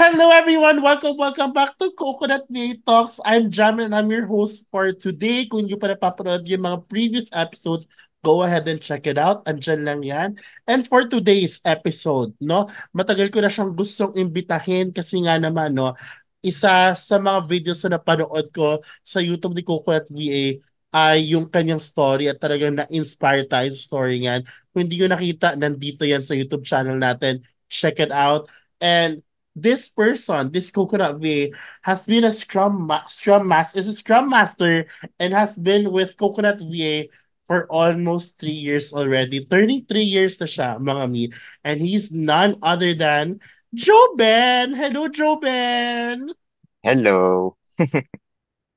hello everyone! Welcome back to Coconut May Talks. I'm Jam and I'm your host for today. Kung hindi pa napapanood yung mga previous episodes, go ahead and check it out. Andyan lang yan. And for today's episode, no, matagal ko na siyang gustong imbitahin kasi nga naman, no, isa sa mga videos na napanood ko sa YouTube ni Coconut VA ay yung kanyang story at talagang na-inspire tayo sa story niyan. Kung hindi ko nakita, nandito yan sa YouTube channel natin. Check it out. And this person, this Coconut V, has been a is a Scrum Master and has been with Coconut VA for almost 3 years already. Turning 3 years na siya, mga mi. And he's none other than Joben! Hello, Joben! Hello.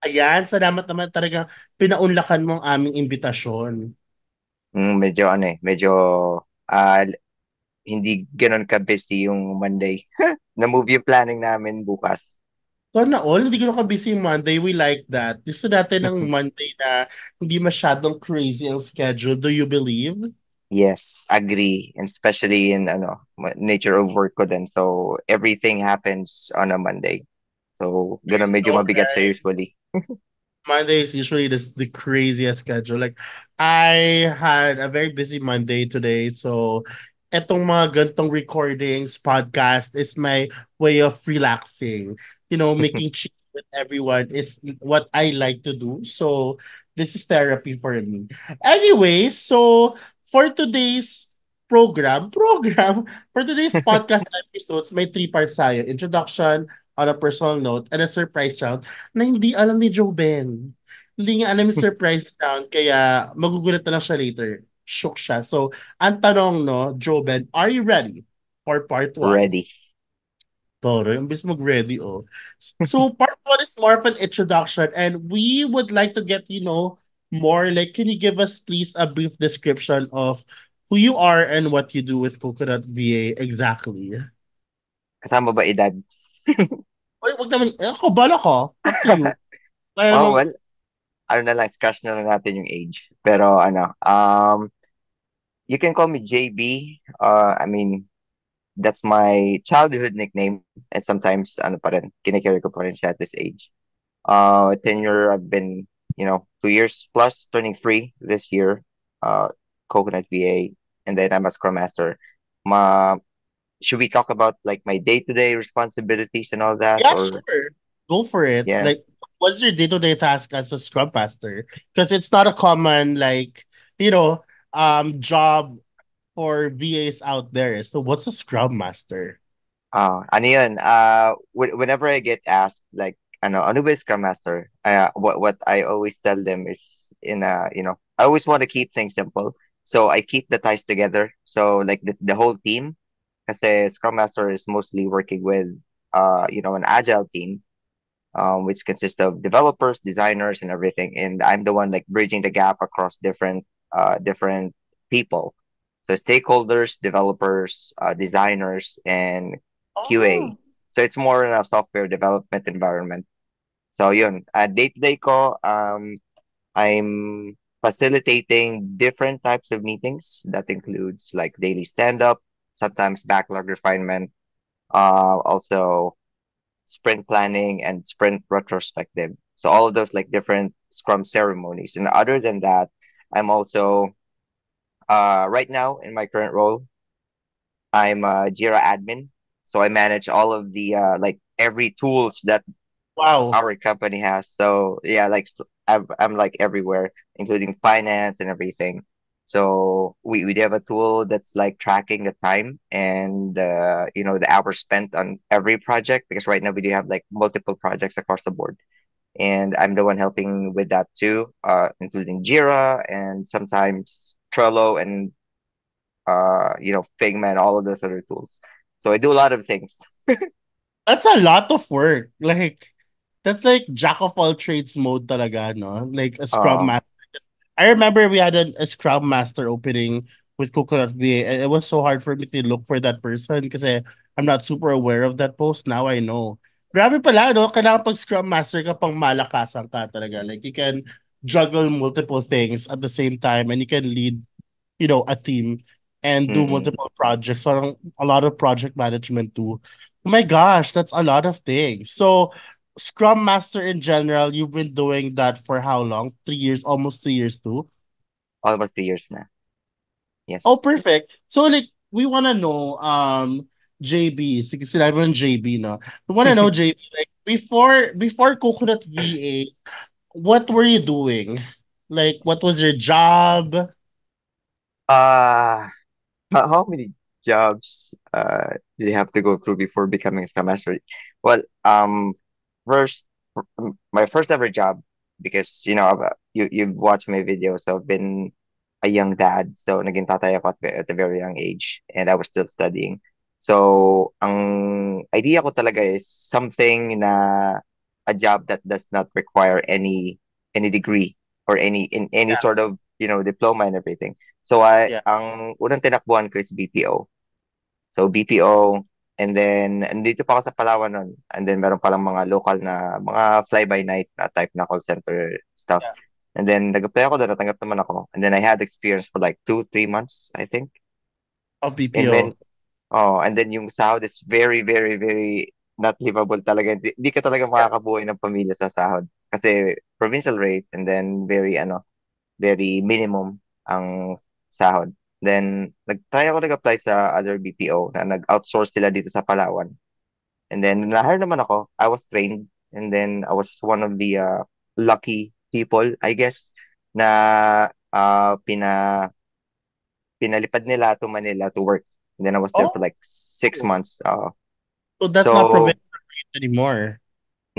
Ayan, salamat naman talaga pinaunlakan mo ang aming imbitasyon. Medyo medyo ah, hindi ganoon ka-busy yung Monday. Na-move yung planning namin bukas. Sana all, hindi ko busy Monday. We like that. Gusto natin ng Monday na hindi masyadong crazy ang schedule. Do you believe? Yes, agree. And especially in nature of work ko din. So everything happens on a Monday. So ganun medyo No, mabigat siya usually. Monday is usually the craziest schedule. Like, I had a very busy Monday today. So, etong mga gantong recordings, podcast is my way of relaxing. You know, making chill with everyone is what I like to do. So, this is therapy for me. Anyway, so for today's for today's podcast episodes, may three parts tayo. Introduction, on a personal note, and a surprise round na hindi alam ni Joe Ben. Hindi niya alam yung surprise round, kaya magugulat na lang siya later. Shook siya. So, ang tanong, no, Joe Ben, are you ready for part one? Ready. Toro, yung bis mag-ready, oh. So, part one is more of an introduction, and we would like to get, more, like, can you give us, please, a brief description of who you are and what you do with Coconut VA exactly? Kasama ba edad? Uy, wag naman, ako, bala ko. Up to you. Kaya Oh, naman, well, ano na lang, scratch na lang natin yung age. Pero you can call me JB. I mean, that's my childhood nickname. And sometimes, ano pa rin, kinikarry ko pa rin siya at this age. Tenure, I've been, 2 years plus, turning 3 this year. Uh, Coconut VA. And then I'm a Scrum Master. Ma, should we talk about like my day-to-day responsibilities and all that? yeah, Or, sure. Go for it. yeah. Like, what's your day-to-day task as a Scrum Master? Because it's not a common, like, you know, job for VAs out there. So, what's a Scrum Master? Ano yun? Whenever I get asked, like, ano ba yung Scrum Master? What I always tell them is, I always want to keep things simple. So I keep the ties together. So like the whole team, kasi Scrum Master is mostly working with, an agile team, which consists of developers, designers, and everything. And I'm the one like bridging the gap across different people. So stakeholders, developers, designers, and QA. Oh, So it's more in a software development environment. So yun, day-to-day ko, I'm facilitating different types of meetings. That includes like daily stand-up, sometimes backlog refinement, also sprint planning and sprint retrospective. So all of those like different Scrum ceremonies. And other than that, I'm also right now in my current role, I'm a Jira admin. So I manage all of the like every tools that wow. our company has. So yeah, like I'm like everywhere, including finance and everything. So we do have a tool that's like tracking the time and the hours spent on every project, because right now we do have like multiple projects across the board. And I'm the one helping with that too, including Jira and sometimes Trello and Figma and all of those other tools. So I do a lot of things. That's a lot of work. Like, that's like jack of all trades mode talaga, no? Like a Scrum Um, Master. I remember we had a Scrum Master opening with Coconut VA, and it was so hard for me to look for that person kasi I'm not super aware of that post. Now I know. Grabe pala, no? Kailangan pag Scrum Master ka pang malakasan ka talaga. Like, you can juggle multiple things at the same time and you can lead, a team and do mm-mm. multiple projects. Parang a lot of project management too. Oh my gosh, that's a lot of things. So, Scrum Master in general, you've been doing that for how long? 3 years, almost 3 years too. Almost 2 years na. Oh, Yes. perfect. So, like, we wanna know, JB, sige, sinabi mo yung JB, no? We wanna know, JB, like, before Coconut VA, what were you doing? Like, what was your job? Uh, how many jobs did you have to go through before becoming a Scrum Master? Well, first, my first ever job, because you've watched my videos. So I've been a young dad, so naging tatay ako at a very young age, and I was still studying. So ang idea ko talaga is something na a job that does not require any degree or any Yeah, sort of diploma and everything. So yeah. ang unang tinakbuhan ko is BPO. So BPO, and then andito pa ako sa Palawan nun. And then meron palang mga local na mga fly-by-night na type na call center stuff. Yeah. And then nag-apply ako doon, natanggap naman ako. And then I had experience for like 2, 3 months, I think. Of And then, BPO. and then yung sahod is very, very, very not livable talaga. Di ka talaga Yeah. makakabuhay ng pamilya sa sahod. Kasi provincial rate, and then very minimum ang sahod. Then, nag-apply sa other BPO na nag-outsource sila dito sa Palawan. And then, na-hire naman ako. I was trained. And then, I was one of the lucky people, I guess, na pinalipad nila to Manila to work. And then, I was there for Oh, like 6 months. so that's not So, provincial rate anymore.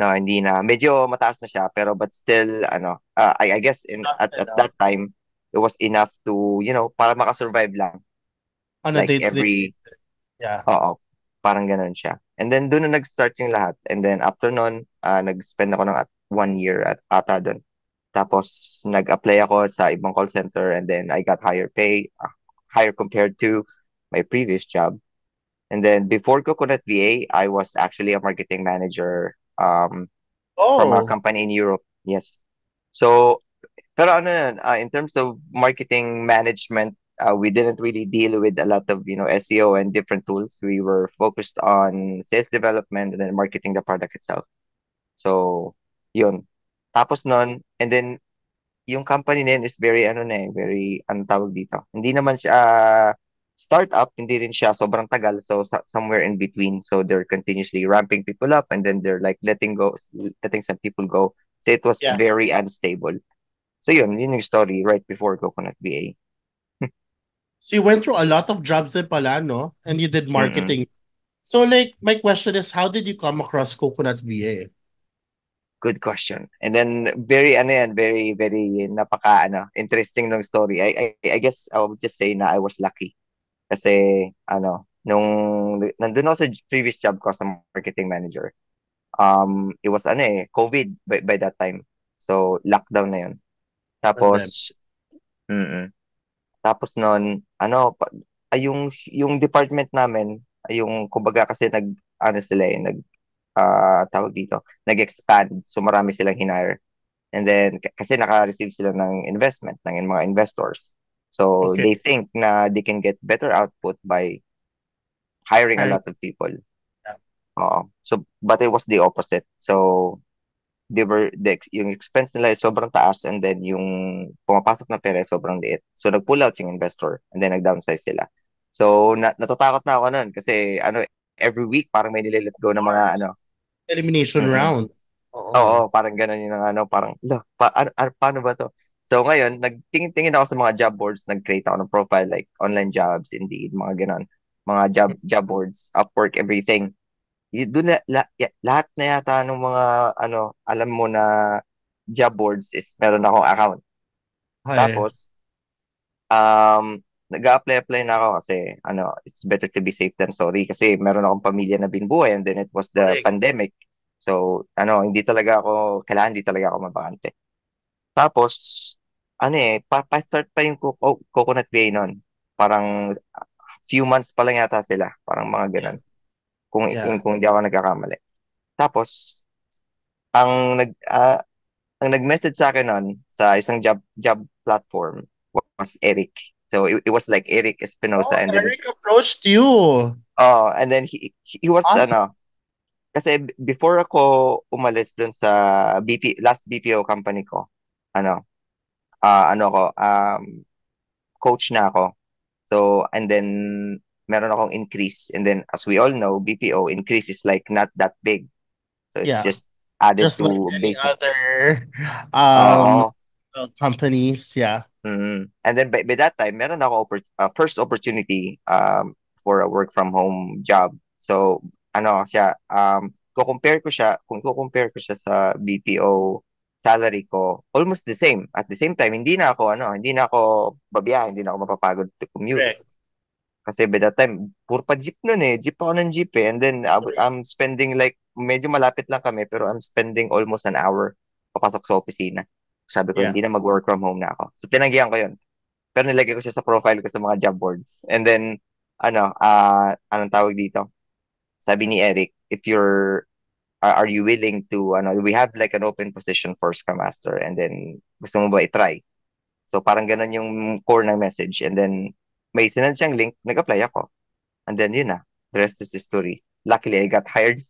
no, hindi na. Medyo mataas na siya, pero but still, I guess Not at enough that time, it was enough to, para makasurvive lang. on a Like day-to-day. Yeah. oo, parang ganun siya. And then doon na nag-start yung lahat. And then after nun, nag-spend ako ng 1 year at ata doon. Tapos nag-apply ako sa ibang call center, and then I got higher pay, higher compared to my previous job. And then before Coconut VA, I was actually a marketing manager from a Oh, company in Europe. Yes. So pero ano yun, in terms of marketing management, we didn't really deal with a lot of, SEO and different tools. We were focused on sales development and then marketing the product itself. So, yun. Tapos nun, and then, yung company na yun is very, very, anong tawag dito? Hindi naman siya startup, hindi rin siya sobrang tagal. So, somewhere in between. So, they're continuously ramping people up, and then they're like letting some people go. So, it was yeah. very unstable. So yun yung story right before Coconut VA. So you went through a lot of jobs in pala, no? And you did Mm-mm. marketing. So like my question is, how did you come across Coconut VA? Good question. And then very very very interesting nung story. I guess I would just say na I was lucky kasi nung nandun ako sa previous job ko sa marketing manager. It was COVID by that time. So lockdown na yun. Pandemic. Tapos mm tapos noon yung department namin ay yung kumbaga kasi sila nag tawag dito, nag-expand. So marami silang hinire. And then, kasi naka-receive sila ng investment, ng mga investors. So Okay. they think na they can get better output by hiring a Hiring. lot of people. Yeah. So, but it was the opposite. So, yung expense nila is sobrang taas, and then yung pumapasok na pera is sobrang liit. So, nag-pull out yung investor, and then nag-downsize sila. So, natatakot na ako nun kasi every week parang may nililet go ng mga Course. Elimination mm round. Oo. Oo, parang gano'n yung parang, "Hala, paano ba 'to?" So ngayon, nagtingin-tingin ako sa mga job boards, nag-create ako ng profile like online jobs, Indeed, mga gano'n. Mga job boards, Upwork, everything. Do'n lahat na yata nung mga alam mo na job boards is meron akong account. Okay. Tapos, nag-a-apply na ako kasi it's better to be safe than sorry kasi meron akong pamilya na binubuhay, and then it was the Correct. pandemic. So, hindi talaga ako mabakante. Tapos, pa-start pa yung Coconut Bay nun. Parang few months pa lang yata sila. Parang mga Yeah. ganun. Kung, Yeah. kung hindi ako nagkakamali. Tapos, ang nag ah, ang nag-message sa akin nun sa isang job platform was Eric. So it was like Eric Espinosa, Oh, and then Eric approached you. and then he was Awesome. before ako umalis dun sa last BPO company ko, ano, ano ko, coach na ako. So, and then meron akong increase. And then as we all know, BPO increase is like not that big. So it's Yeah. just added Just like to any basic. other um Oo. companies, yeah. And then by that time, meron ako first opportunity for a work from home job. So ano siya, kung ko-compare ko siya sa BPO salary ko, almost the same. At the same time, hindi na ako babiyahe, hindi na ako mapapagod to commute. Correct. Kasi by that time, puro pa jeep nun eh. Jeep ako ng jeep eh. And then I'm spending like, medyo malapit lang kami, pero I'm spending almost an hour papasok sa opisina. Sabi ko, Yeah. hindi na mag-work from home na ako. So tinanggihan ko yun. Pero nilagay ko siya sa profile ko sa mga job boards. And then, anong tawag dito? Sabi ni Eric, if are you willing to, we have like an open position for Scrum Master and then gusto mo ba i-try? So parang ganun yung core ng message. And then may sinend siyang link, nag-apply ako. And then yun na, the rest is history. Luckily, I got hired.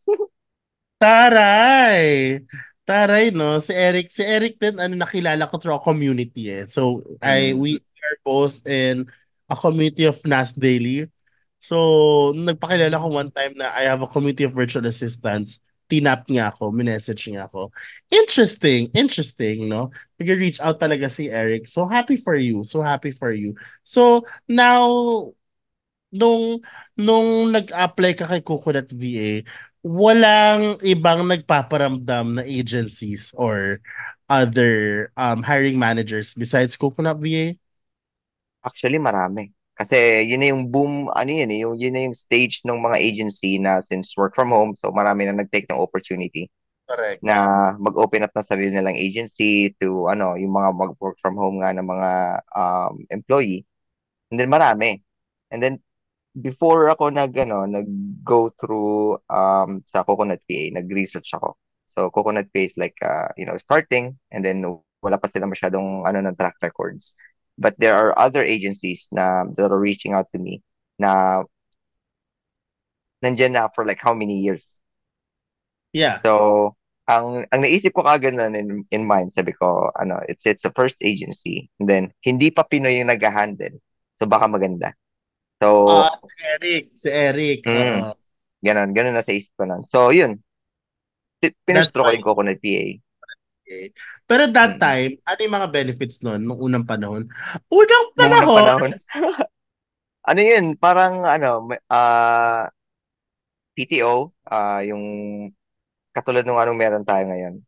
Taray! Taray, no? Si Eric din, ano, nakilala ko through a community eh. So, Mm, we are both in a community of Nas Daily. So, nagpakilala ko one time na I have a community of virtual assistants. Tinap niya ako, minessage niya ako. Interesting, interesting, no? Nag-reach out talaga si Eric. So, happy for you. So, happy for you. So, now, nung nag-apply ka kay Coconut VA, walang ibang nagpaparamdam na agencies or other hiring managers besides Coconut VA? actually, marami. Kasi yun na yung boom, ano yun eh, yun na yung stage ng mga agency na since work from home, so marami na nag-take ng opportunity Correct. na mag-open up ng sarili nilang agency to yung mga mag-work from home nga ng mga employee. And then marami. And then before ako nag-go through sa Coconut PA, nag-research ako. So Coconut PA is like starting and then wala pa sila masyadong ng track records. But there are other agencies that are reaching out to me na nandiyan na for like how many years. Yeah. So ang naisip ko kagad na in mind, sabi ko, it's a first agency. And then hindi pa Pinoy yung nag-handle. So baka maganda. So Si Eric, mm, oo. ganun na sa isip ko nun. So yun, That's pinrestro ko why, yung Coconut PA. okay. Pero that Mm. time, ano yung mga benefits nun, nung unang panahon? Unang Nung unang panahon? panahon, ano yun, parang PTO, yung katulad nung anong meron tayo ngayon.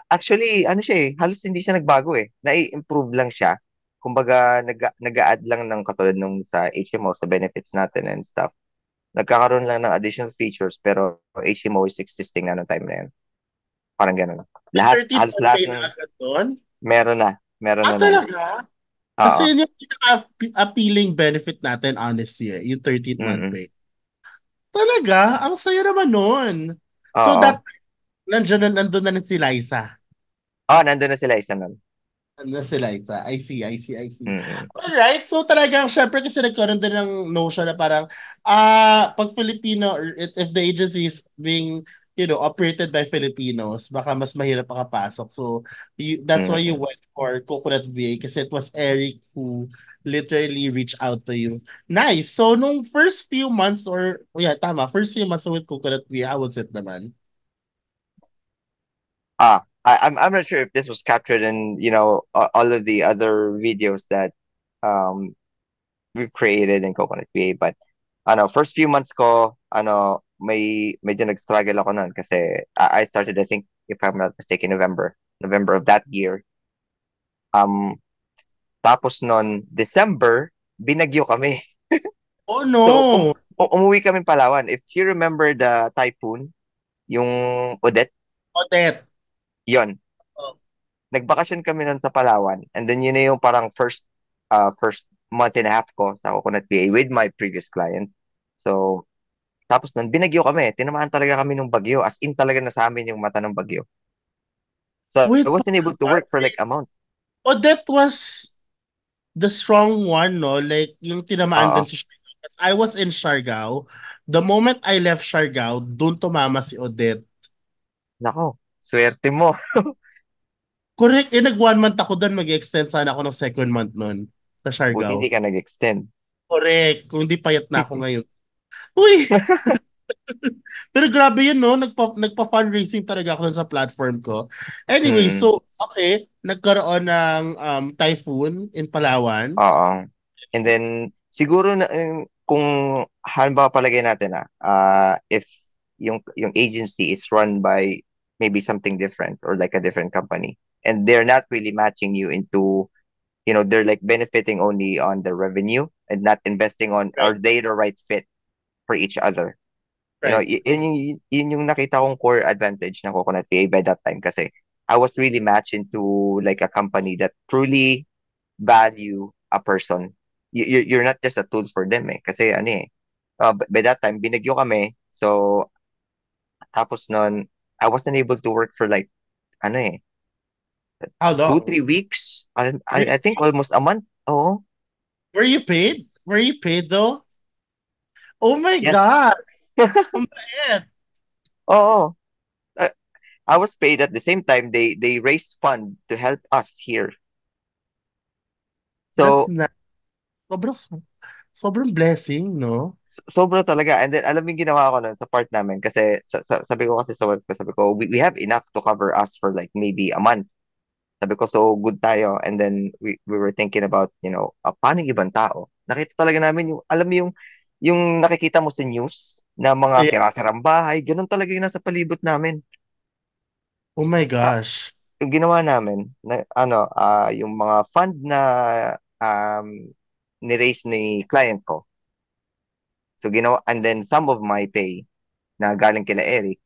Actually, ano siya eh, halos hindi siya nagbago eh. Nai-improve lang siya. Kumbaga, nag-a-add lang ng katulad nung sa HMO, sa benefits natin and stuff. Nagkakaroon lang ng additional features, pero HMO is existing na noong time na yun. Parang ganun. May Halos 13th lahat pay na ng agad doon? meron na nun. Talaga? Oo. Kasi yun yung pinaka-appealing benefit natin, honestly, eh, yung 13th month Mm-mm. pay. Talaga? Ang saya naman nun. So Oo. that, nandun na rin si Liza. Nandun na sila isa nun. Nandun si Liza. I see, I see, I see. Mm-mm. Alright, so talagang, syempre kasi nagkaroon din ng notion na parang, pag Filipino, or if the agency is being, operated by Filipinos, baka mas mahirap makapasok. So, that's why you Mm-mm. went for Coconut VA kasi it was Eric who literally reached out to you. Nice. So, nung first few months yeah, tama, first few months with Coconut VA, how was it naman? I'm not sure if this was captured in, all of the other videos that um we've created in Coconut PA, but first few months ko, medyo nag-struggle ako noon kasi I started, I think, if I'm not mistaken, November of that year. Um, Tapos noon, December, binagyo kami. Oh So, no! umuwi kami Palawan. If you remember the typhoon, yung Odette, Odette. yon, Oh, nagbakasyon kami nun sa Palawan. And then yun na yung parang first month and a half ko sa Coconut PA with my previous client. So, tapos nun, binagyo kami. Tinamaan talaga kami ng bagyo. As in talaga na sa amin yung mata ng bagyo. So, I wait, wasn't able to work for like a month. Odette was the strong one, no? Like, yung tinamaan din Oo. sa Siargao. I was in Siargao The moment I left Siargao, doon tumama si Odette. Nako, swerte mo. Correct, nag 1 month ako doon, mag-extend sana ako ng second month noon sa Buti Siargao. hindi ka nag-extend. Correct, kung hindi payat na ako ngayon. Uy, pero grabe yun, no? Nagpa-fundraising talaga ako dun sa platform ko. Anyway, Mm. so, okay, nagkaroon ng typhoon in Palawan. Oo. And then, siguro na, kung halimbawa palagay natin if yung agency is run by maybe something different or like a different company, and they're not really matching you into, they're like benefiting only on the revenue and not investing on, Right, are they the right fit for each other? right. Yun yung nakita kong core advantage ng Coconut PA by that time kasi I was really matched into like a company that truly value a person. You're not just a tool for them eh. Kasi ano eh, by that time, binigyo kami. So, tapos nun, I wasn't able to work for like, ano eh, How two, long? 3 weeks. I, I, Re- I think almost a month. Oo. Were you paid? Were you paid though? Oh my Yes. God! Ang bait! Oo. Uh, I was paid at the same time. They raised fund to help us here. That's So, na sobrang sobrang blessing, no? sobra talaga. And then, alam mo yung ginawa ko nun sa part namin kasi sabi ko kasi sa wife ko, sabi ko, we have enough to cover us for like maybe a month. Sabi ko, so good tayo. And then we were thinking about, paano yung ibang tao? Nakita talaga namin alam mo yung nakikita mo sa news na mga Yeah. sirasirang bahay, ganun talaga yung nasa palibot namin. Oh my Ah, gosh. yung ginawa namin, yung mga fund na ni-raise ni client ko. So ginawa, and then some of my pay na galing kila Eric,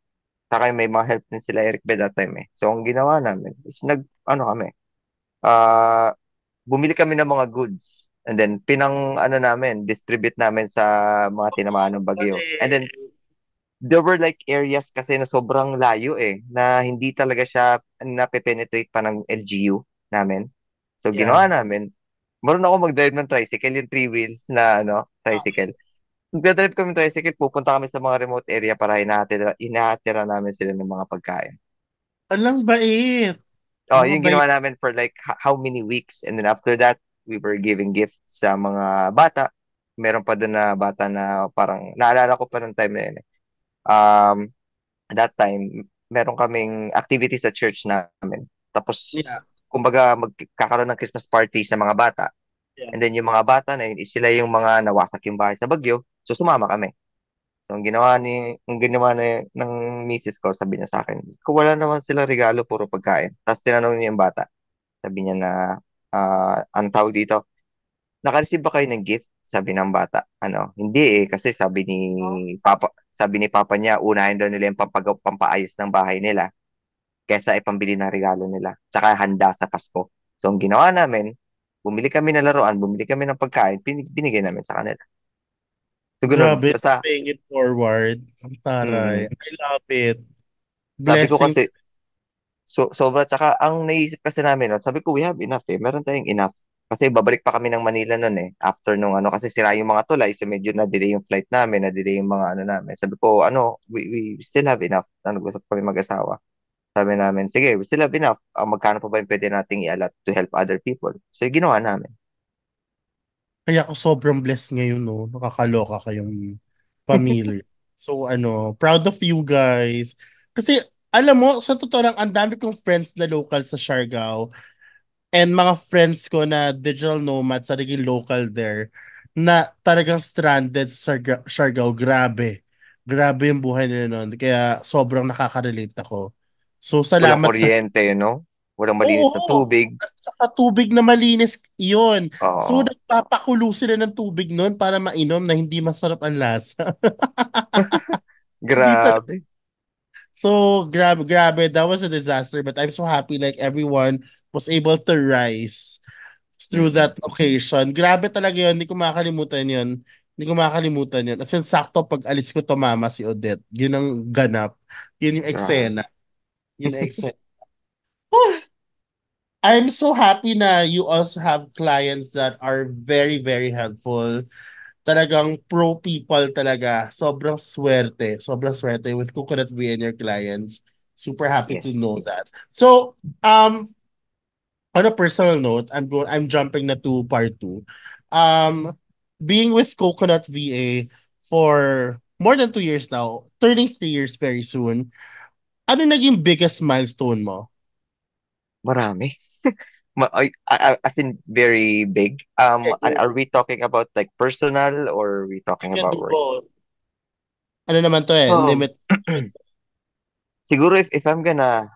saka may mga help din sila Eric by that time eh. So ang ginawa namin is kami, ah, bumili kami ng mga goods and then distribute namin sa mga tinamaan ng bagyo. And then Galing. there were like areas kasi na sobrang layo eh, na hindi talaga siya nape-penetrate pa ng LGU namin. So Yeah. ginawa namin, marunong ako mag-drive ng tricycle, yung three wheels na tricycle. Nagdadrive kami ng tricycle, pupunta kami sa mga remote area para inahatira namin sila ng mga pagkain. Alang bait. Oh, yung Napabait. ginawa namin for like how many weeks. And then after that, we were giving gifts sa mga bata. Meron pa doon na bata na parang, naalala ko pa ng time na yun eh. Um, that time, meron kaming activity sa church namin. Tapos, Yeah. kumbaga, magkakaroon ng Christmas party sa mga bata. Yeah. And then yung mga bata na yun, sila yung mga nawasak yung bahay sa bagyo. So, sumama kami. So, ang ginawa ng misis ko, sabi niya sa akin, kung wala naman silang regalo, puro pagkain. Tapos tinanong niya yung bata. Sabi niya na, ang tawag dito, naka-receive ba kayo ng gift? Sabi ng bata. Ano, hindi eh, kasi sabi ni Papa niya, unahin daw nila yung pampaayos ng bahay nila kesa ipambili ng regalo nila. Tsaka handa sa Pasko. So, ang ginawa namin, bumili kami ng laruan, bumili kami ng pagkain, binigay namin sa kanila. So, ganun. Grabe. Basta, Paying it forward. Ang taray. mm, I love it. sabi ko Blessing. kasi, sobra, tsaka ang naisip kasi namin, no, sabi ko, we have enough eh. Meron tayong enough. Kasi babalik pa kami ng Manila noon eh. After nung kasi sira yung mga tulay, so medyo na-delay yung flight namin, na-delay yung mga ano namin. Sabi ko, we still have enough. Nag-usap kami mag-asawa. Sabi namin, sige, we still have enough. Magkano pa ba yung pwede nating i-allot to help other people? So, ginawa namin. Kaya ako sobrang blessed ngayon, no? Nakakaloka kayong pamilya. So, proud of you guys. Kasi, alam mo, sa totoo lang, ang dami kong friends na local sa Siargao and mga friends ko na digital nomads na naging local there na talagang stranded sa Siargao. Grabe. Grabe yung buhay nila noon. Kaya sobrang nakaka-relate ako. So, Walang salamat sa... kuryente, no? Walang malinis na Oo, tubig. sa tubig na malinis yon. So, Oo. nagpapakulo sila ng tubig noon para mainom na hindi masarap ang lasa. Hindi talaga. Grabe. So, grabe, grabe. That was a disaster. But I'm so happy like everyone was able to rise through Mm, that occasion. Grabe talaga yun. Hindi ko makakalimutan yun. Hindi ko makakalimutan yun. As in, sakto pag alis ko tumama si Odette. Yun ang ganap. Yun yung grabe. eksena. Yun yung eksena. I'm so happy na you also have clients that are very, very helpful. talagang pro people talaga. Sobrang swerte with Coconut V and your clients. Super happy to know Yes. that. So, on a personal note, I'm jumping na to part two. Um, being with Coconut VA for more than 2 years now, turning 3 years very soon. Ano naging biggest milestone mo? Marami. As in very big. Okay, Are go. we talking about like personal or are we You talking can about do work? both. Ano naman to eh, Um, limit. siguro if I'm gonna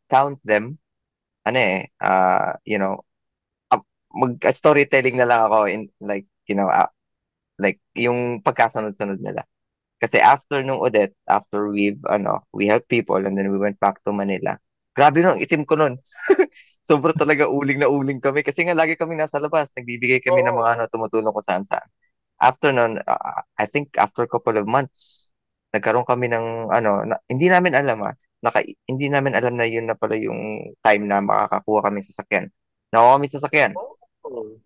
count them, ano mag-storytelling na lang ako in like, like yung pagkasunod-sunod nila. Kasi after nung Odette, after we helped people and then we went back to Manila. Grabe no, ang itim ko nun. Sobra talaga uling na uling kami kasi nga lagi kami nasa labas, nagbibigay kami ng mga Oo. tumutulong kung saan-saan. After nun, I think after a couple of months, nagkaroon kami ng hindi namin alam hindi namin alam na yun na pala yung time na makakakuha kami sa sasakyan. Nakuha kami sa sasakyan. Oh,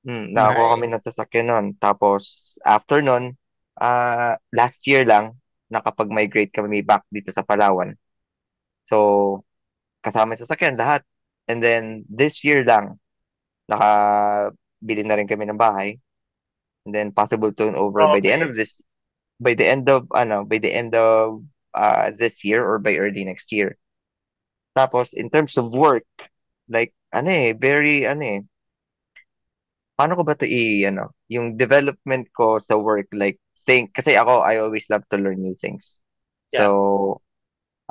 Nakakuha kami nice. ng sasakyan nun. Tapos, after nun, last year lang, nakapag-migrate kami back dito sa Palawan. So, kasama yung sasakyan lahat. And then, this year lang, nakabili na rin kami ng bahay. And then, possible turn over by the end Grabe. of by the end of this year or by early next year. Tapos, in terms of work, like, paano ko ba to yung development ko sa work, like, kasi ako, I always love to learn new things. Yeah. So,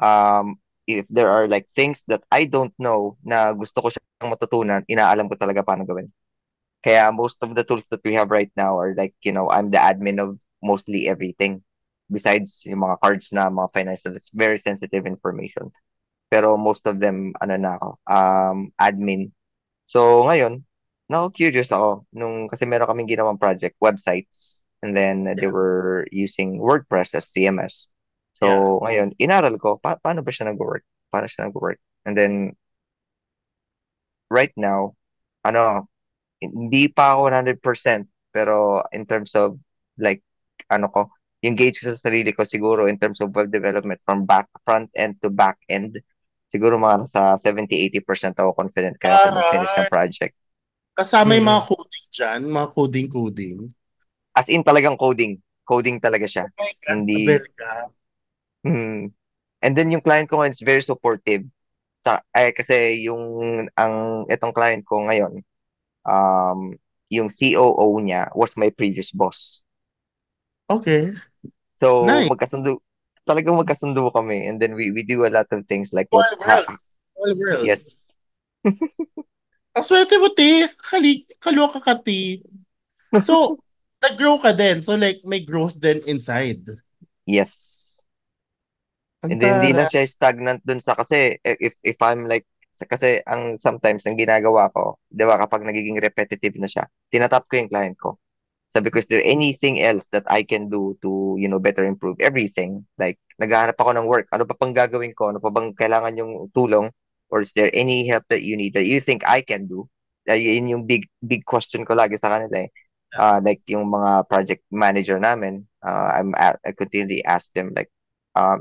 um, if there are like things that I don't know na gusto ko siyang matutunan, inaalam ko talaga paano gawin. Kaya most of the tools that we have right now are like, I'm the admin of mostly everything. Besides yung mga cards na mga financial, it's very sensitive information. Pero most of them, ano na ako, admin. So, ngayon, curious ako kasi meron kaming ginawang project, websites, and then they Yeah. were using WordPress as CMS. Yeah. So, ngayon, inaral ko, paano ba siya nag-work? Paano siya nag-work? And then, right now, ano, hindi pa ako 100%, pero in terms of, like, yung gauge ko sa sarili ko siguro in terms of web development from front end to back end, siguro mga nasa 70-80% ako confident kaya ako mag-finish ng Taray. project. Kasama yung Mm. mga coding dyan, mga coding-coding. As in talagang coding. Coding talaga siya. Oh my God, Hindi. Abel ka. Hmm. And then yung client ko ngayon is very supportive. Kasi itong client ko ngayon, um, yung COO niya was my previous boss. Okay, So nice. talagang magkasundo kami. And then we do a lot of things like Small world. Small world. yes, Ang swerte mo, te. Kaloka ka, te. So, nag-grow ka din. So, like, may growth din inside. yes. Ang And then hindi lang tara. siya stagnant dun sa kasi if I'm like kasi ang sometimes ang ginagawa ko, 'di ba kapag nagiging repetitive na siya, tinatap ko yung client ko. Sabi ko, is there anything else that I can do to, better improve everything? Like, naghahanap ako ng work. Ano pa pang gagawin ko? Ano pa bang kailangan yung tulong? Or is there any help that you need that you think I can do? Yun yung big, big question ko lagi sa kanila eh. Like yung mga project manager namin, I continually ask them like,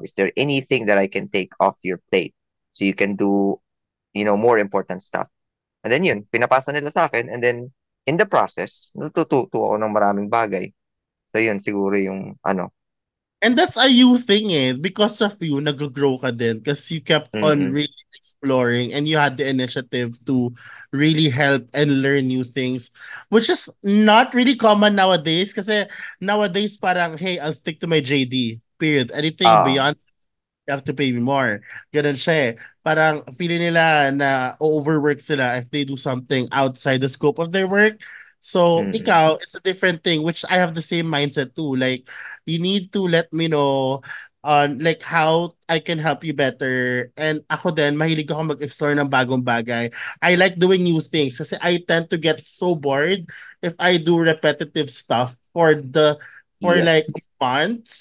is there anything that I can take off your plate so you can do, more important stuff? And then yun, pinapasa nila sa akin and then in the process, natututo ako ng maraming bagay. So yun, siguro yung And that's a you thing eh. Because of you, nag-grow ka din. Because you kept on mm-mm. really exploring and you had the initiative to really help and learn new things. Which is not really common nowadays. Kasi nowadays parang, hey, I'll stick to my JD. Period. Anything Ah, beyond you have to pay me more. Ganun siya eh. Parang feeling nila na overwork sila if they do something outside the scope of their work. So, mm-mm. ikaw, it's a different thing, which I have the same mindset too. Like, you need to let me know on like how I can help you better. And ako din, mahilig ako mag-explore ng bagong bagay. I like doing new things kasi I tend to get so bored if I do repetitive stuff for like Yes. months.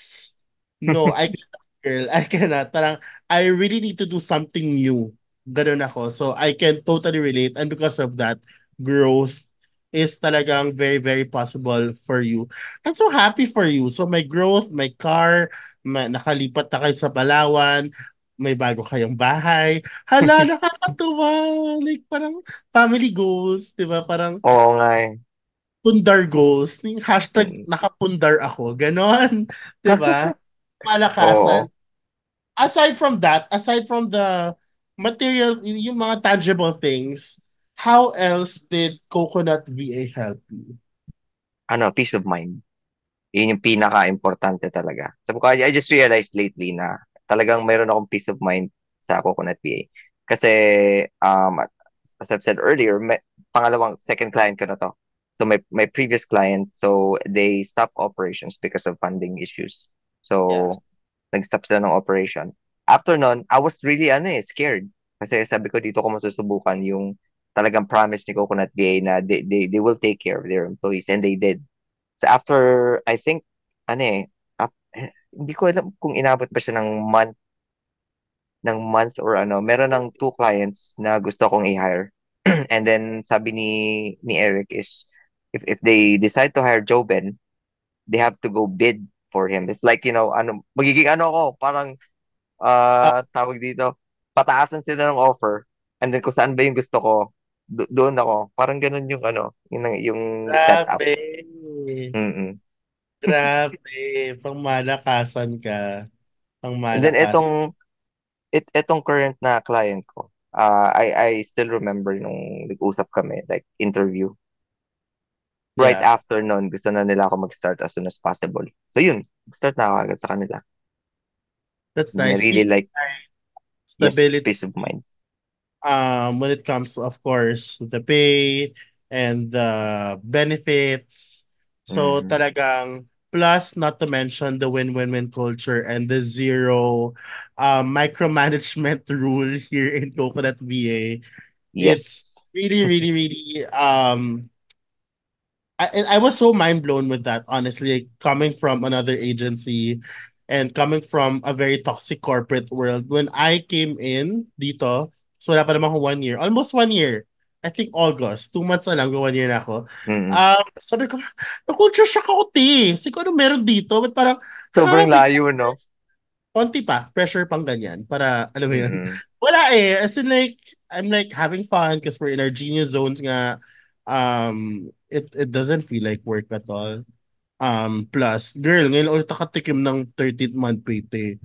No, I girl, I cannot. Parang, I really need to do something new. Ganun ako. So, I can totally relate. And because of that, growth is talagang very, very possible for you. I'm so happy for you. So may growth, may car, nakalipat na kayo sa Palawan, may bago kayong bahay. Hala, nakakatuwa. Like parang family goals, di ba? Parang Oo nga eh. pundar goals. Yung hashtag Mm. nakapundar ako. Ganon. Di ba? Malakasan. Oo. Aside from the material, yung mga tangible things, how else did Coconut VA help you? Ano, peace of mind. Yun yung pinaka-importante talaga. Sabi ko, I just realized lately na talagang mayroon akong peace of mind sa Coconut PA. Kasi, as I've said earlier, second client ko na to. So, my previous client, so they stopped operations because of funding issues. Yeah. So, nag-stop sila ng operation. After nun, I was really, scared. Kasi sabi ko, dito ko masusubukan yung talagang promise ni Coconut PA na they will take care of their employees. And they did. So after, I think, hindi ko alam kung inabot ba siya ng month or ano, meron ng two clients na gusto kong i-hire. And then sabi ni Eric is, if they decide to hire Joben, they have to go bid for him. It's like, magiging ano ako, parang, Ah, tawag dito, pataasan sila ng offer. And then kung saan ba yung gusto ko, doon ako. Parang ganun yung yung setup. grabe. Mm-mm. Grabe. Pangmalakasan ka. And then Pangmalakasan. etong current na client ko, I still remember nung nag-usap kami, like interview. Right Yeah. after nun, gusto na nila ako mag-start as soon as possible. So yun, start na ako agad sa kanila. That's And I nice. really Peace of like, mind, yes, stability. peace of mind. When it comes to, of course, the pay and the benefits. So Mm, talagang plus not to mention the win-win-win culture and the zero micromanagement rule here in Coconut VA. It's yes. really, really, really I was so mind blown with that, honestly, coming from another agency and coming from a very toxic corporate world. When I came in dito, so wala pa naman ako 1 year, almost 1 year. I think August, 2 months na lang, 1 year na ako. Mm. Sabi ko, na-culture shock ako, te. Kasi kung ano meron dito, but parang, ha, Sobrang layo, no? konti pa, pressure pang ganyan, para, alam mo yun. Mm-mm. Wala eh, as in like, I'm like having fun because we're in our genius zones nga. It doesn't feel like work at all. Plus, girl, ngayon ulit nakatikim ng 13th month payday.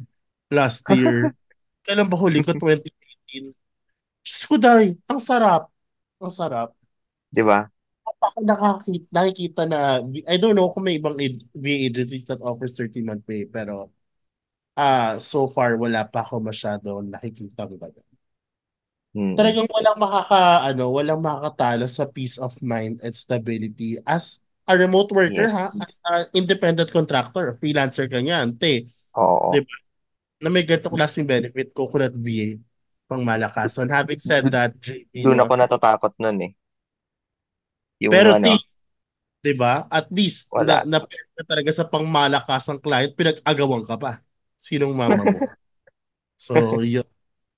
Last year. Kailan ba huli ko? 2018. Diyos ko, day. Ang sarap. Ang sarap. Di ba? Ako nakikita na, I don't know kung may ibang VA agencies that offers 13th month pay, pero so far, wala pa ako masyado nakikita ng ganun. Mm. Talagang walang makakatalo sa peace of mind and stability as a remote worker, ha, Yes. as an independent contractor, freelancer ka niyan, te. Oo. 'Di ba? Na may ganito klaseng benefit, Coconut VA, pang malakasan. Having said that, JP, Doon no, ako natatakot nun eh. Yung pero ano, 'di ba? At least wala. na ka talaga sa pangmalakasang client, pinag-agawan ka pa. Sinong mama mo? So,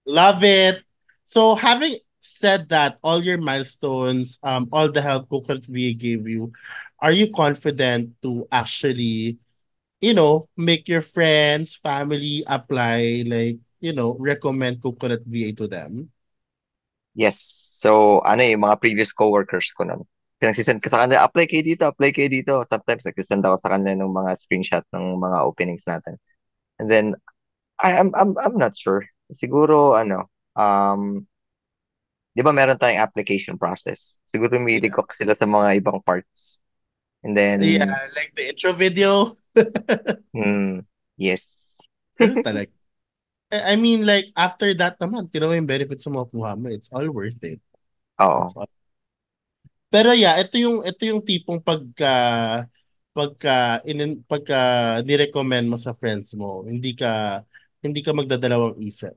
love it. So having said that, all your milestones, all the help Coconut VA gave you, are you confident to actually, make your friends, family apply, like, recommend Coconut VA to them? Yes. So, yung mga previous coworkers ko nun. Pinagsisend ko sa kanila, apply kayo dito. Sometimes nagsisend ako sa kanila ng mga screenshot ng mga openings natin. And then, I'm not sure. Siguro, di ba meron tayong application process? Siguro may Yeah. ko sila sa mga ibang parts. And then, Yeah, like the intro video. hmm, yes. True talaga. I mean, like, after that naman, tinaw yung benefits sa makuha mo. It's all worth it. It's Oo. all Pero yeah, ito yung tipong pagka ni-recommend mo sa friends mo, hindi ka magdadalawang isip.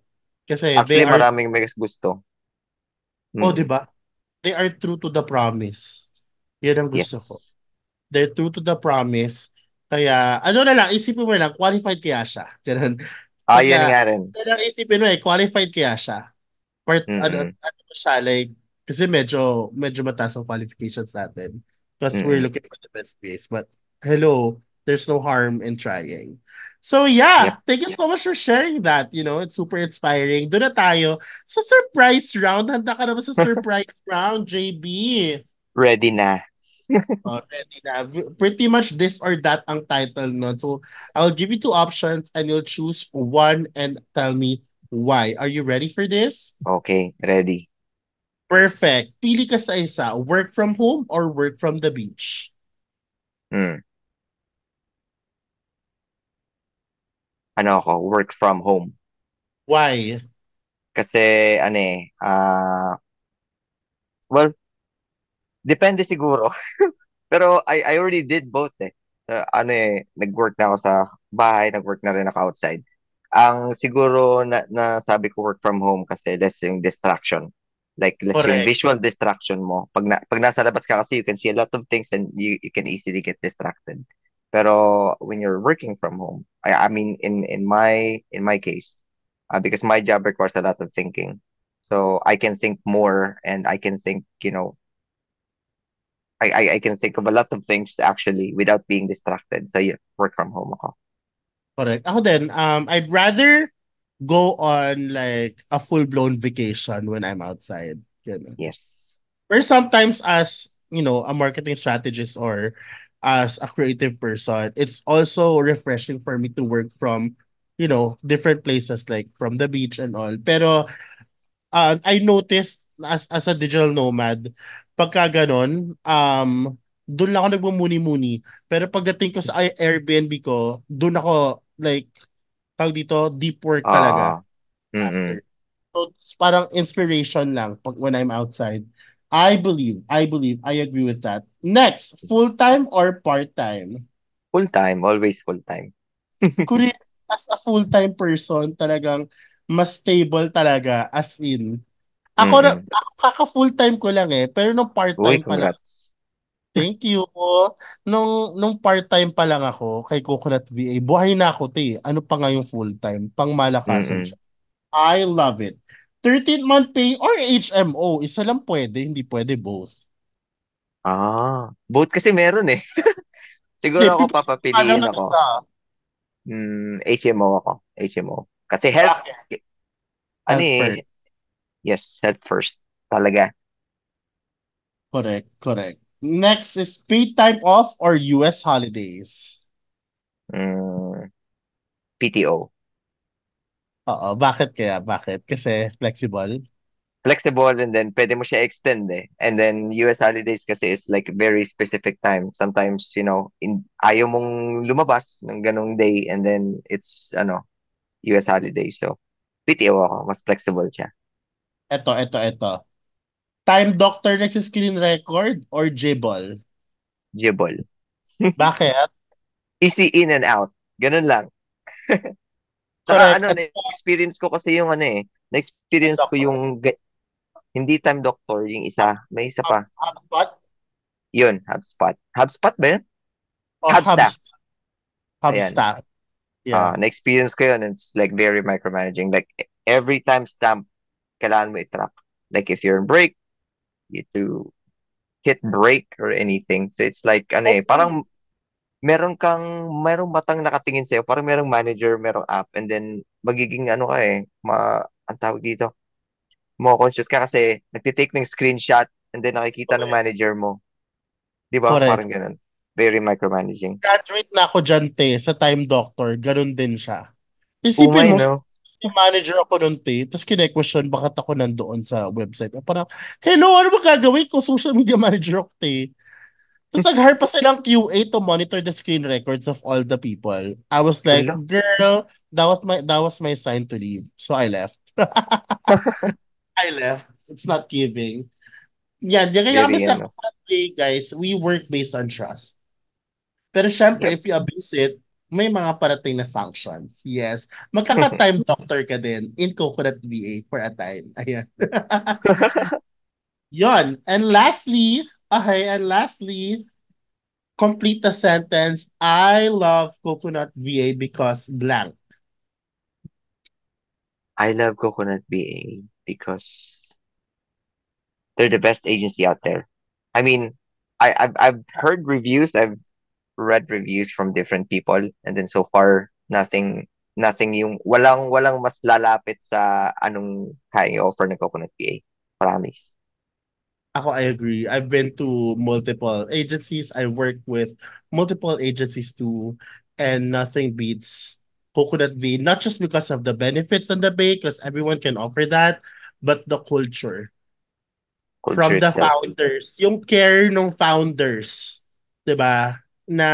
Kasi Actually, maraming may gusto. di Mm, ba? They are true to the promise. Yan ang gusto ko. yes. They're true to the promise. Kaya, ano na lang, isipin mo na lang, qualified kaya siya. Ganun. Yan Pagka, nga rin. ano lang isipin mo qualified kaya siya. Part, ano Mm-mm. siya, like, Kasi medyo mataas ang qualifications natin. Plus, we're Mm-mm. looking for the best place. But, hello, there's no harm in trying. So, Yep. yeah, thank you so much for sharing that. It's super inspiring. Doon na tayo sa surprise round. Handa ka na ba sa surprise round, JB? Ready na. Already na. Pretty much this or that ang title nun. So, I'll give you two options and you'll choose one and tell me why. Are you ready for this? Okay, ready. Perfect. Pili ka sa isa, work from home or work from the beach? Mm. Ano ako, work from home. Why? Kasi, ano well, depende siguro. Pero I already did both eh. Nag-work na ako sa bahay, nag-work na rin ako outside. Ang siguro na sabi ko work from home kasi less yung distraction. Like less yung Correct. visual distraction mo. Pag nasa labas ka kasi you can see a lot of things and you can easily get distracted. Pero when you're working from home, I mean in my case, because my job requires a lot of thinking. So I can think more and I can think, I can think of a lot of things actually without being distracted. So yeah, work from home ako. Correct. Ako din, I'd rather go on like a full-blown vacation when I'm outside. Ganun. Yes. Or sometimes as, a marketing strategist or as a creative person, it's also refreshing for me to work from, different places like from the beach and all. Pero I noticed as a digital nomad, pagka ganon, doon lang ako nagmumuni-muni. Pero pagdating ko sa Airbnb ko, doon ako like, tawag dito, deep work talaga Ah, mm-mm. after. So, it's parang inspiration lang when I'm outside. I agree with that. Next, full-time or part-time? Full time, always full time. Kuri, as a full-time person, talagang mas stable talaga, as in. Mm-mm. Ako kaka full-time ko lang eh, pero nung Uy, part-time pa lang, congrats. thank you. Nung part-time pa lang ako kay Coconut VA, buhay na ako, te. Ano pa nga yung full-time? Pangmalakasan Mm-mm. siya. I love it. 13th month pay or HMO, isa lang pwede, hindi pwede both. Both kasi meron eh. Hindi, Siguro ako pipili ka lang papapiliin ng ako. isa. HMO ako. HMO. Kasi health, Bakit? ano Health first. yes, health first. Talaga. Correct, correct. Next is paid time off or US holidays. Mm, PTO. Oo, bakit kaya? Bakit? Kasi flexible? Flexible and then pwede mo siya extend eh. And then US holidays kasi is like very specific time. Sometimes, ayaw mong lumabas ng ganong day and then it's US holiday. So, PTO ako, mas flexible siya. Ito. Time Doctor nagsiscreen record or J-Ball? Jibble. Bakit? Easy in and out. Ganun lang. Saka Correct. na-experience ko kasi yung Time na-experience ko Doctor. yung hindi time doctor, yung isa. May isa pa. HubSpot Yun, HubSpot. HubSpot ba yun? o HubStaff. Ayan. Hubstaff? Yeah. Na-experience ko yun. It's like very micromanaging. Like every time stamp, kailangan mo i-track. Like if you're in break, you to hit break or anything. So it's like, Oh, parang merong matang nakatingin sa'yo. Parang merong manager, merong app. And then, magiging ang tawag dito, mo conscious ka kasi nagtitake ng screenshot and then nakikita ng correct. manager mo. Di ba? Correct. Parang ganun. Very micromanaging. Graduate na ako dyan, te, sa Time Doctor. Ganun din siya. Isipin Umay, mo, no? yung manager ako nun, te, tapos kine-question bakit ako nandoon sa website. Parang, hello, ano ba gagawin ko? Social media manager ako, te. Tapos nag-hire pa silang QA to monitor the screen records of all the people. I was like, Hello? girl, that was my sign to leave. So I left. I left. It's not giving. Yan kaya kami Very, sa Corporate, guys, we work based on trust. Pero syempre, yep. if you abuse it, may mga parating na sanctions. Yes. Magkaka-time doctor ka din in Coconut VA for a time. Ayan. Yon. And lastly, complete the sentence. I love Coconut VA because blank. I love Coconut BA because they're the best agency out there. I mean, I've heard reviews, I've read reviews from different people, and then so far nothing yung walang mas lalapit sa anong kaya offer ng Coconut PA. Promise. Ako, I agree. I've been to multiple agencies. I work with multiple agencies too, and nothing beats Coconut V. Not just because of the benefits and the pay, because everyone can offer that, but the culture Culture from the itself. founders. Yung care ng founders, 'di ba? Na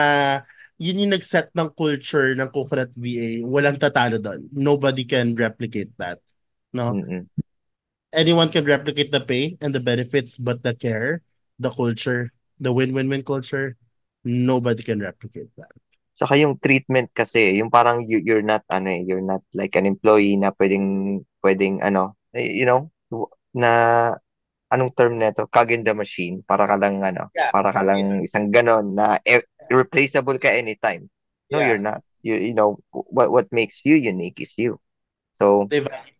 yun yung nag-set ng culture ng Coconut VA. Walang tatalo doon. Nobody can replicate that. No? Mm-mm. Anyone can replicate the pay and the benefits, but the care, the culture, the win-win-win culture, nobody can replicate that. Saka yung treatment kasi, yung parang you're not ano eh, you're not like an employee na pwedeng ano, na anong term nito, cog in the machine, para ka lang ano, Yeah, para ka yeah, lang isang ganon na replaceable ka anytime. No, you're yeah. not. What makes you unique is you. So, They value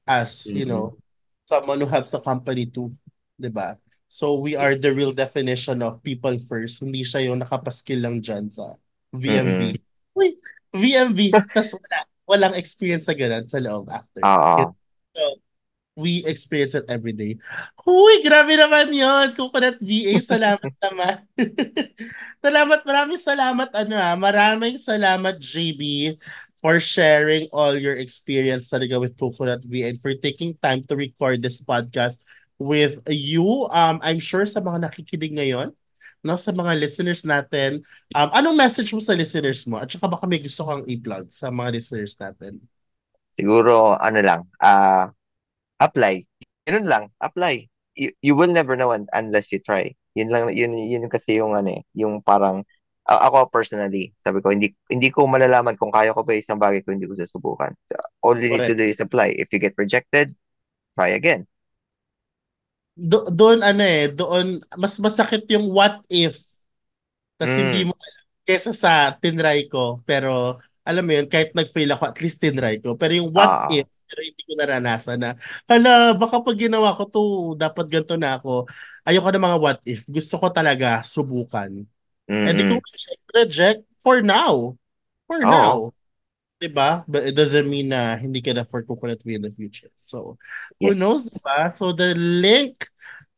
us, mm-mm, someone who helps the company too, 'di ba? So we are the yes. real definition of people first. Hindi siya yung nakapaskil lang dyan sa VMV. Mm-mm. Uy, VMV. Tas walang experience sa ganun sa loob after. Oo. So, we experience it every day. Huy, grabe naman yun. Coconut VA, salamat naman. Salamat, maraming salamat, maraming salamat, JB, for sharing all your experience talaga with Coconut VA and for taking time to record this podcast with you. I'm sure sa mga nakikinig ngayon, no, sa mga listeners natin, anong message mo sa listeners mo? At saka baka may gusto kang i-plug sa mga listeners natin. Siguro, ano lang, apply. Yun lang, apply. You will never know unless you try. Yun lang, yun kasi yung ano eh, yung parang ako personally, sabi ko hindi ko malalaman kung kaya ko ba isang bagay kung hindi ko susubukan. So, all you need to Correct. do is apply. If you get rejected, try again. Doon doon mas masakit yung what if tas hindi Mm, mo alam kesa sa tinry ko pero alam mo yun kahit nag-fail ako at least tinry ko pero yung what if ah, pero hindi ko naranasan na hala baka pag ginawa ko to dapat ganito na ako ayoko ng mga what if gusto ko talaga subukan eh di mm, kung siya reject for oo, now. 'Di ba? But it doesn't mean na hindi ka na for coconut tree in the future. So, who knows, 'di yes. ba? So, the link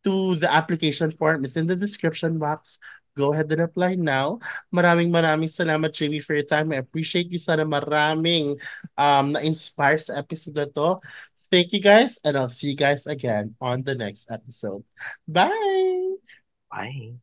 to the application form is in the description box. Go ahead and apply now. Maraming salamat, JB, for your time. I appreciate you. Sana maraming na-inspire sa episode na to. Thank you, guys, and I'll see you guys again on the next episode. Bye! Bye.